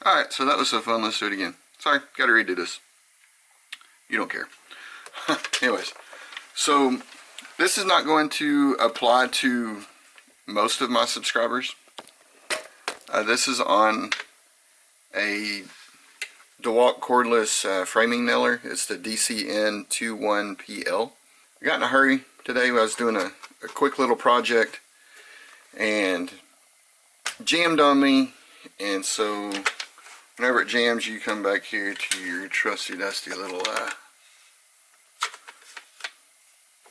Alright, so that was so fun. Let's do it again. Sorry, gotta redo this. You don't care. Anyways, so this is not going to apply to most of my subscribers. This is on a DeWalt cordless framing nailer. It's the DCN21PL. I got in a hurry today. I was doing a quick little project and jammed on me, and so whenever it jams, you come back here to your trusty dusty little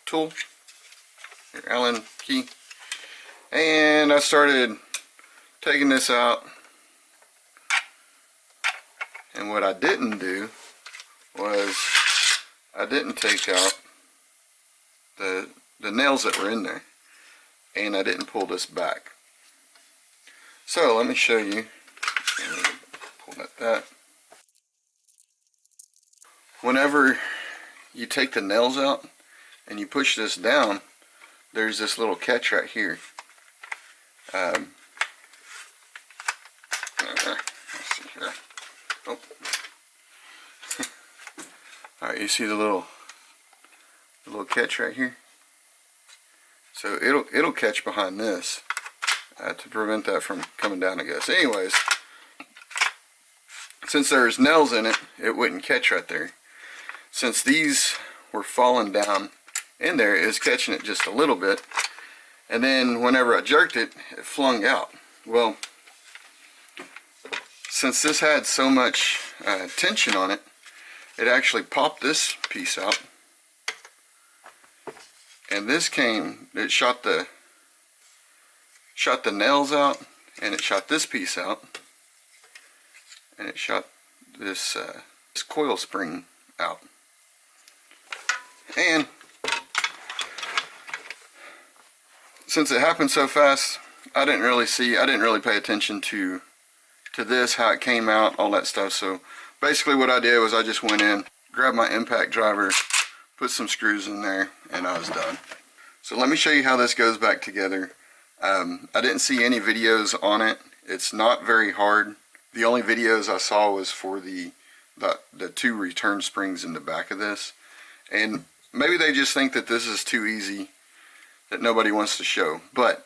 tool, your Allen key, and I started taking this out. And what I didn't do was I didn't take out the nails that were in there, and I didn't pull this back. So let me show you. Pull that. Whenever you take the nails out and you push this down, there's this little catch right here. Let's see here. Oh. Alright, you see the little catch right here? So it'll catch behind this to prevent that from coming down, I guess. Anyways, since there's nails in it, it wouldn't catch right there. Since these were falling down in there, it's catching it just a little bit, and then whenever I jerked it, it flung out. Well, since this had so much tension on it, it actually popped this piece out, and this it shot the nails out, and it shot this piece out, and it shot this coil spring out. And since it happened so fast, I didn't really pay attention to this, how it came out, all that stuff. So basically what I did was I just went in, grabbed my impact driver, put some screws in there, and I was done. So let me show you how this goes back together. I didn't see any videos on it. It's not very hard. The only videos I saw was for the two return springs in the back of this, and maybe they just think that this is too easy, that nobody wants to show. But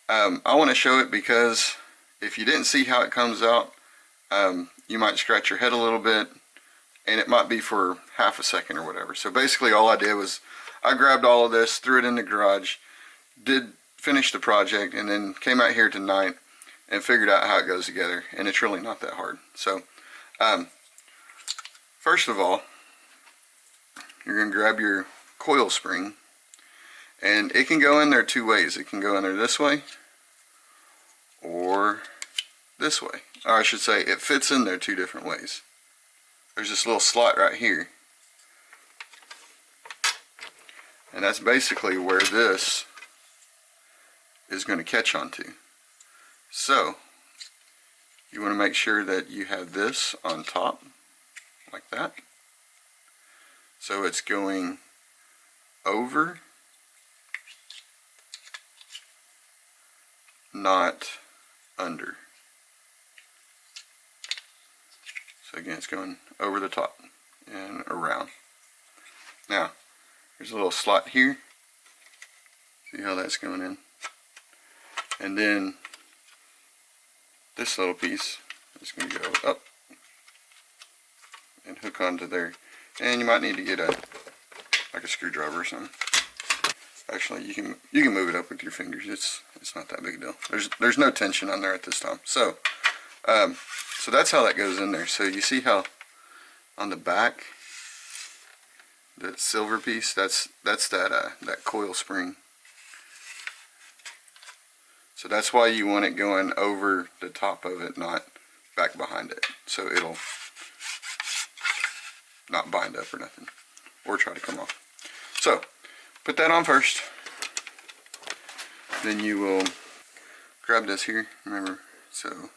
I want to show it because if you didn't see how it comes out, you might scratch your head a little bit, and it might be for half a second or whatever. So basically all I did was I grabbed all of this, threw it in the garage, did finish the project, and then came out here tonight and figured out how it goes together, and it's really not that hard. So first of all, you're going to grab your coil spring, and it can go in there two ways. It can go in there this way or this way, or I should say it fits in there two different ways. There's this little slot right here, and that's basically where this is going to catch onto. So you want to make sure that you have this on top like that, so it's going over, not under. So again, it's going over the top and around. Now there's a little slot here, see how that's going in, and then this little piece is going to go up and hook onto there, and you might need to get like a screwdriver or something. Actually, you can move it up with your fingers. It's not that big a deal. There's no tension on there at this time. So so that's how that goes in there. So you see how on the back, that silver piece, that's that coil spring. So that's why you want it going over the top of it, not back behind it. So it'll not bind up or nothing, or try to come off. So put that on first. Then you will grab this here. Remember, so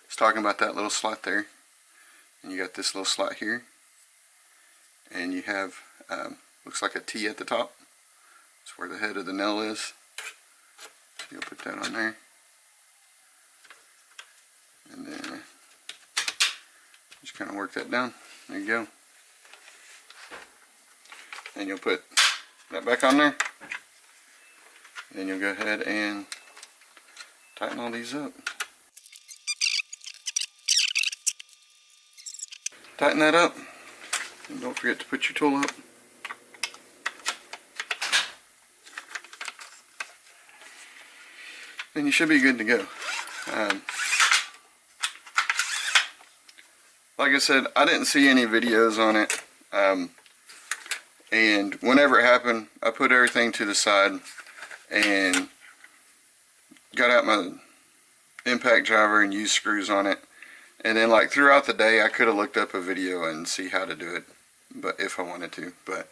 it's talking about that little slot there, and you got this little slot here, and you have looks like a T at the top. That's where the head of the nail is. So you'll put that on there, and then Just kind of work that down. There you go. And you'll put that back on there. And you'll go ahead and tighten all these up. Tighten that up. And don't forget to put your tool up. And you should be good to go. Like I said, I didn't see any videos on it. And whenever it happened, I put everything to the side and got out my impact driver and used screws on it. And then like throughout the day, I could have looked up a video and see how to do it, but if I wanted to. But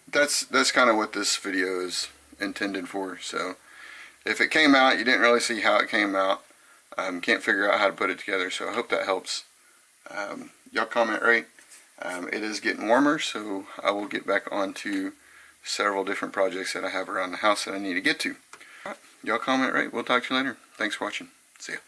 that's kind of what this video is intended for. So if it came out, you didn't really see how it came out, can't figure out how to put it together. So I hope that helps. Y'all comment rate. It is getting warmer, so I will get back on to several different projects that I have around the house that I need to get to. Y'all comment rate. We'll talk to you later. Thanks for watching. See ya.